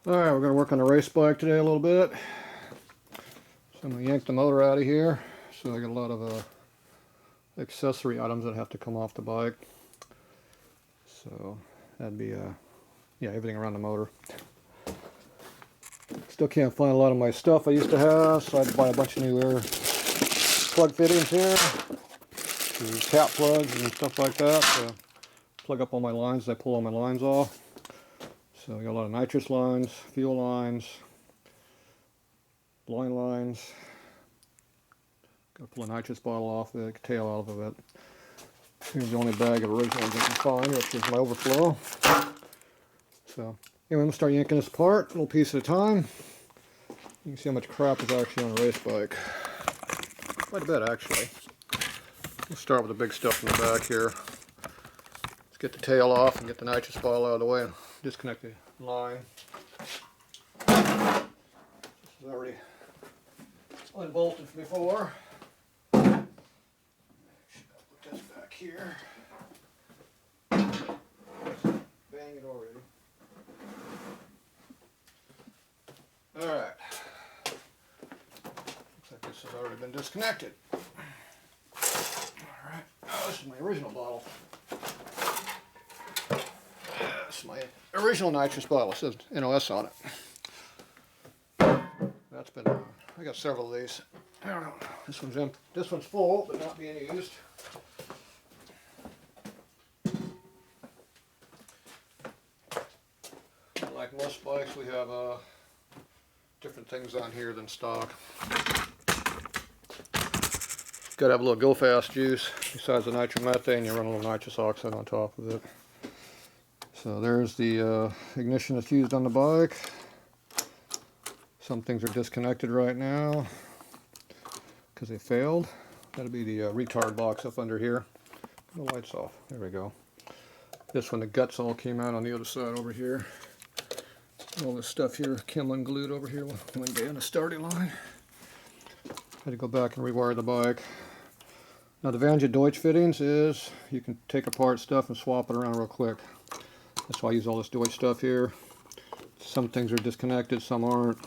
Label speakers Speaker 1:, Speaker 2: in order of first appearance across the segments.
Speaker 1: Alright, we're going to work on the race bike today a little bit. So I'm going to yank the motor out of here. So I got a lot of accessory items that have to come off the bike. So that'd be yeah, everything around the motor. Still can't find a lot of my stuff I used to have, so I had to buy a bunch of new air plug fittings here. Tap plugs and stuff like that to plug up all my lines as I pull all my lines off. So I got a lot of nitrous lines, fuel lines, line lines. Got to pull a nitrous bottle off it, tail out of it. Here's the only bag of originals I can find, which is my overflow. So anyway, I'm going to start yanking this apart, a little piece at a time. You can see how much crap is actually on a race bike. Quite a bit, actually. Let's start with the big stuff in the back here. Let's get the tail off and get the nitrous bottle out of the way. Disconnect the line. This is already unbolted from before. Should I put this back here? Bang it already. Alright. Looks like this has already been disconnected. Alright. Oh, this is my original bottle. That's my original nitrous bottle. It says NOS on it. That's been, I got several of these. I don't know. This one's empty. This one's full, but not being used. Like most bikes, we have different things on here than stock. Got to have a little go fast juice. Besides the nitromethane, you run a little nitrous oxide on top of it. So there's the ignition that's used on the bike. Some things are disconnected right now because they failed. That'll be the retard box up under here. The lights off. There we go. This one, the guts all came out on the other side over here. All this stuff here, chem unglued over here one day on the starting line. Had to go back and rewire the bike. Now the advantage of Deutsch fittings is you can take apart stuff and swap it around real quick. That's why I use all this Deutsch stuff here. Some things are disconnected, some aren't.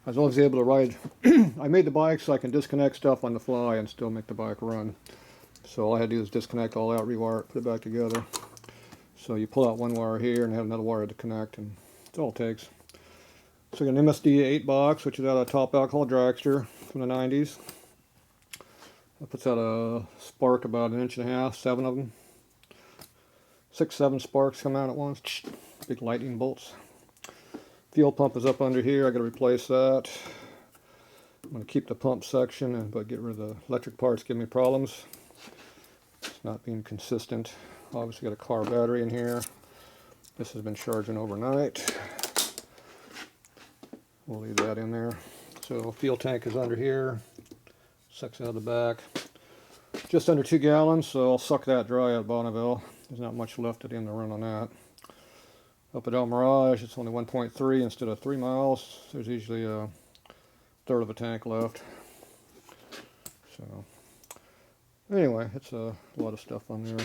Speaker 1: I was always able to ride. I made the bike so I can disconnect stuff on the fly and still make the bike run. So all I had to do is disconnect all out, rewire it, put it back together. So you pull out one wire here and have another wire to connect, and that's all it takes. So I got an MSD 8 box, which is out of a Top Alcohol dragster from the 90s. That puts out a spark about 1.5 inches, 7 of them. 6, 7 sparks come out at once. Big lightning bolts. Fuel pump is up under here. I got to replace that. I'm going to keep the pump section, but get rid of the electric parts. Give me problems. It's not being consistent. Obviously got a car battery in here. This has been charging overnight. We'll leave that in there. So fuel tank is under here. Sucks out of the back. Just under 2 gallons, so I'll suck that dry at Bonneville. There's not much left at the end of the run on that. Up at El Mirage, it's only 1.3 instead of 3 miles. There's usually a third of a tank left. So anyway, it's a lot of stuff on there.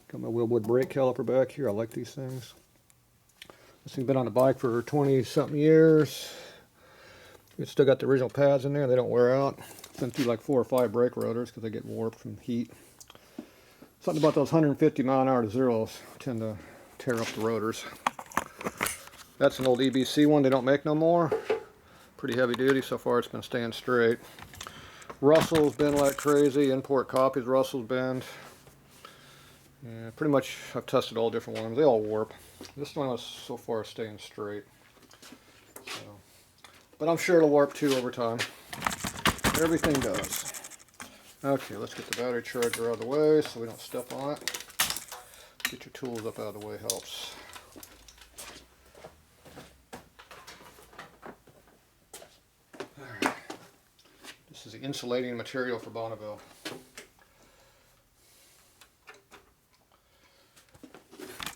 Speaker 1: Got my Wilwood brake caliper back here. I like these things. This thing's been on the bike for 20-something years. It's still got the original pads in there. They don't wear out. Been through like 4 or 5 brake rotors because they get warped from heat. Something about those 150 mile an hour to zeros tend to tear up the rotors. That's an old EBC one they don't make no more. Pretty heavy duty. So far it's been staying straight. Russell's been like crazy. Import copies Russell's been. Yeah, pretty much I've tested all different ones. They all warp. This one was so far staying straight. So, but I'm sure it'll warp too over time. Everything does. Okay, let's get the battery charger out of the way so we don't step on it. Get your tools up out of the way helps. Alright. This is the insulating material for Bonneville.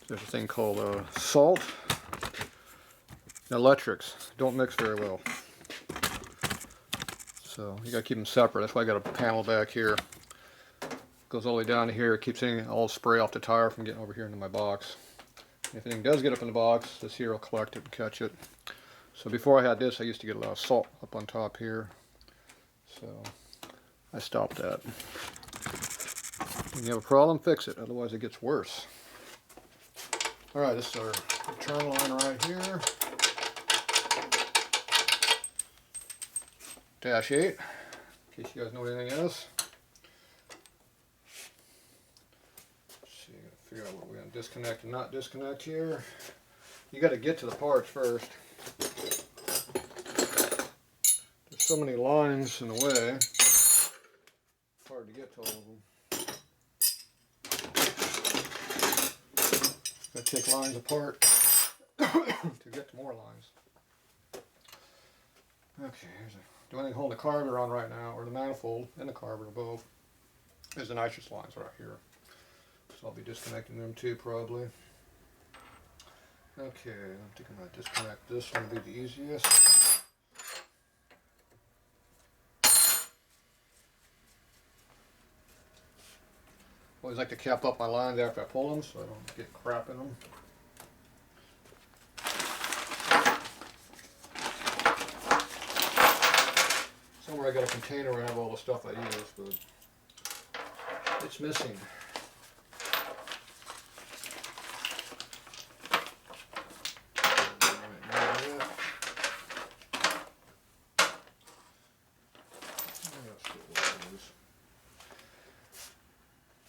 Speaker 1: There's a thing called salt and electrics. Don't mix very well. So you gotta keep them separate. That's why I got a panel back here. Goes all the way down to here. It keeps any all spray off the tire from getting over here into my box. If anything does get up in the box, this here will collect it and catch it. So before I had this, I used to get a lot of salt up on top here. So I stopped that. When you have a problem, fix it, otherwise it gets worse. Alright, this is our return line right here. Dash 8, in case you guys know anything else. Let's see, gotta figure out what we're going to disconnect and not disconnect here. You got to get to the parts first. There's so many lines in the way, it's hard to get to all of them. Got to take lines apart to get to more lines. Okay, the only thing holding the carburetor on right now, or the manifold and the carburetor both, is the nitrous lines right here. So I'll be disconnecting them too probably. Okay, I think I'm going to disconnect this one, will be the easiest. Always like to cap up my lines after I pull them so I don't get crap in them. Somewhere I got a container where I have all the stuff I use, but it's missing.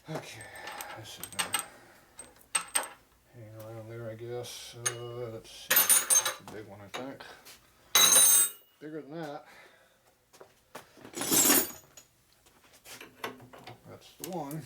Speaker 1: Okay, this is going to hang around there, I guess. Let's see, that's a big one, I think. Bigger than that. That's the one.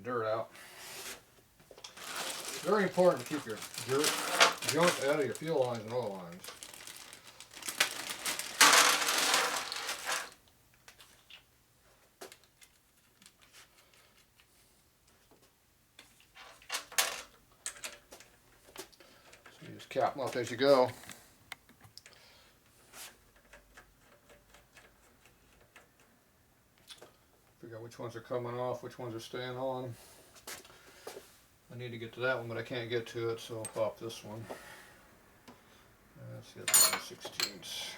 Speaker 1: Dirt out. Very important to keep your junk out of your fuel lines and oil lines. So you just cap them up as you go. Figure out which ones are coming off, which ones are staying on. I need to get to that one, but I can't get to it, so I'll pop this one. That's the other 1/16.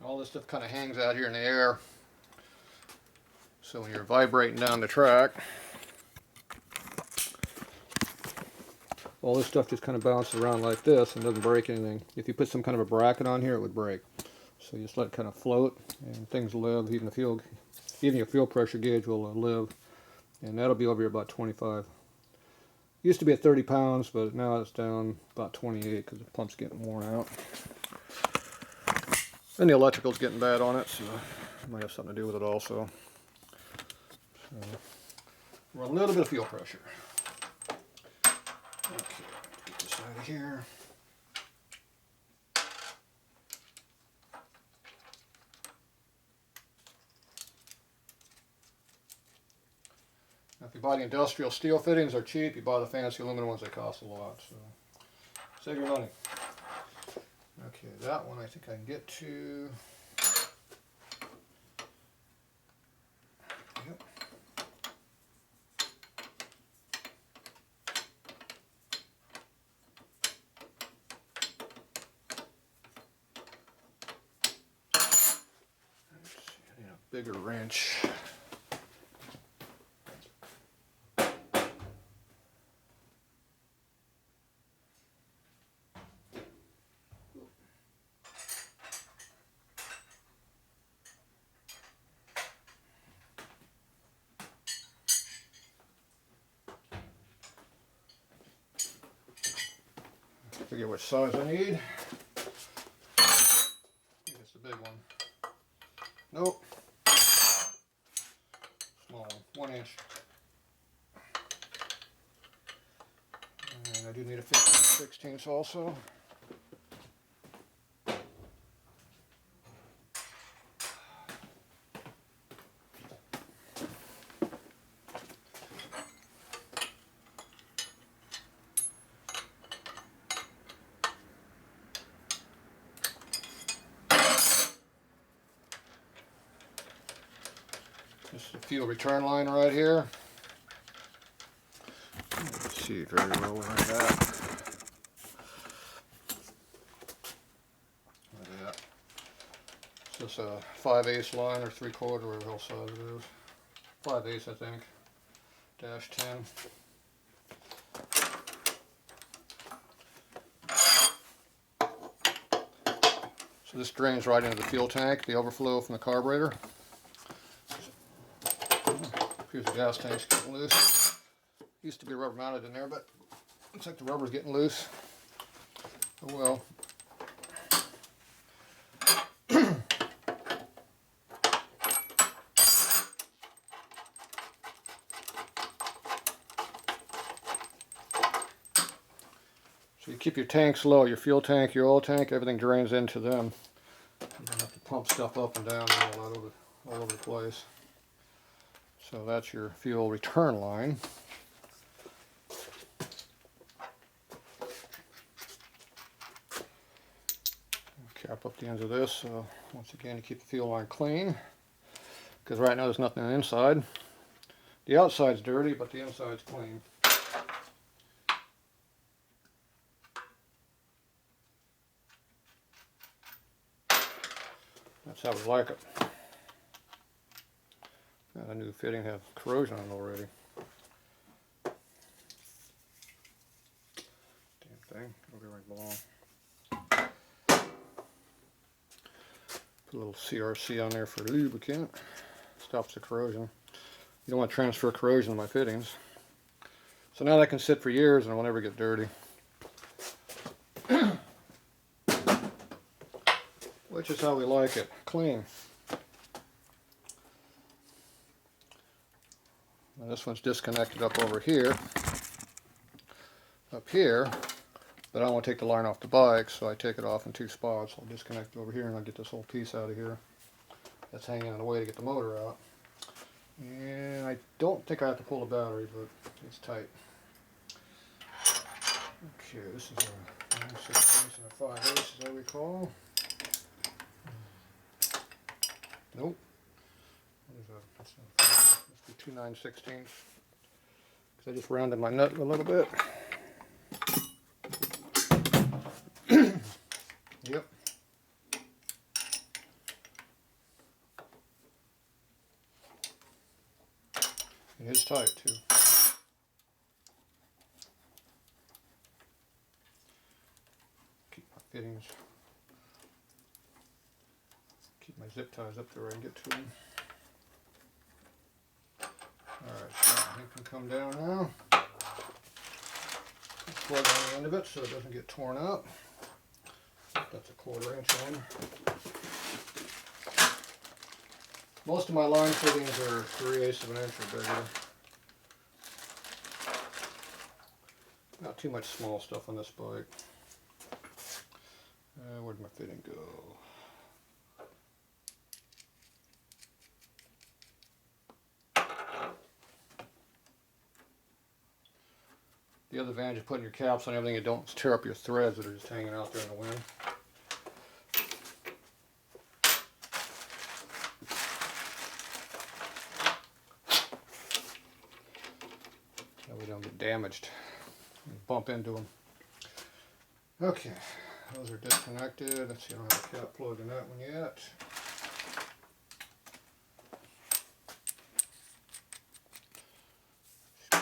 Speaker 1: All this stuff kind of hangs out here in the air. So when you're vibrating down the track, all this stuff just kind of bounces around like this and doesn't break anything. If you put some kind of a bracket on here, it would break. So you just let it kind of float, and things live. Even your fuel pressure gauge will live, and that'll be over here about 25. Used to be at 30 pounds, but now it's down about 28 because the pump's getting worn out. And the electrical's getting bad on it, so it might have something to do with it also. So we're a little bit of fuel pressure. Okay, get this out of here. Now, if you buy the industrial steel fittings, they're cheap. You buy the fancy aluminum ones, they cost a lot. So save your money. Okay, that one I think I can get to. Yep. Let's see, I need a bigger wrench. Figure which size I need. I think it's the big one. Nope. Small one, 1 inch. And I do need a 15/16 also. This is the fuel return line right here. Let's see very well like that. It's a 5/8 line or 3/4, whatever the hell size it is. 5/8, I think. -10. So this drains right into the fuel tank, the overflow from the carburetor. Here's the gas tank's getting loose. Used to be rubber mounted in there, but looks like the rubber's getting loose. Oh well. So you keep your tanks low, your fuel tank, your oil tank, everything drains into them. You don't have to pump stuff up and down and all over the place. So that's your fuel return line. Cap up the ends of this, so once again to keep the fuel line clean. Because right now there's nothing on the inside. The outside's dirty, but the inside's clean. That's how we like it. Got a new fitting, have corrosion on it already. Damn thing, it'll be where it belongs. Put a little CRC on there for lubricant. Stops the corrosion. You don't want to transfer corrosion to my fittings. So now that can sit for years and it will never get dirty. Which is how we like it, clean. Now this one's disconnected up over here. Up here. But I don't want to take the line off the bike, so I take it off in 2 spots. I'll disconnect it over here and I'll get this whole piece out of here. That's hanging in the way to get the motor out. And I don't think I have to pull the battery, but it's tight. Okay, this is a 9/16 and a 5/8 as I recall. Nope. What is that? That's not, must be 2 9/16. Because I just rounded my nut a little bit. Yep. It is tight too. Keep my fittings. Keep my zip ties up there where I can get to them. Alright, so I think can come down now. Plug on the end of it so it doesn't get torn up. That's a 1/4 inch in. Most of my line fittings are 3/8 of an inch or bigger. Not too much small stuff on this bike. Where'd my fitting go? The other advantage of putting your caps on everything, you don't tear up your threads that are just hanging out there in the wind. So we don't get damaged and bump into them. Okay, those are disconnected. Let's see, I don't have a cap plug in that one yet.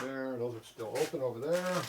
Speaker 1: There, those are still open over there.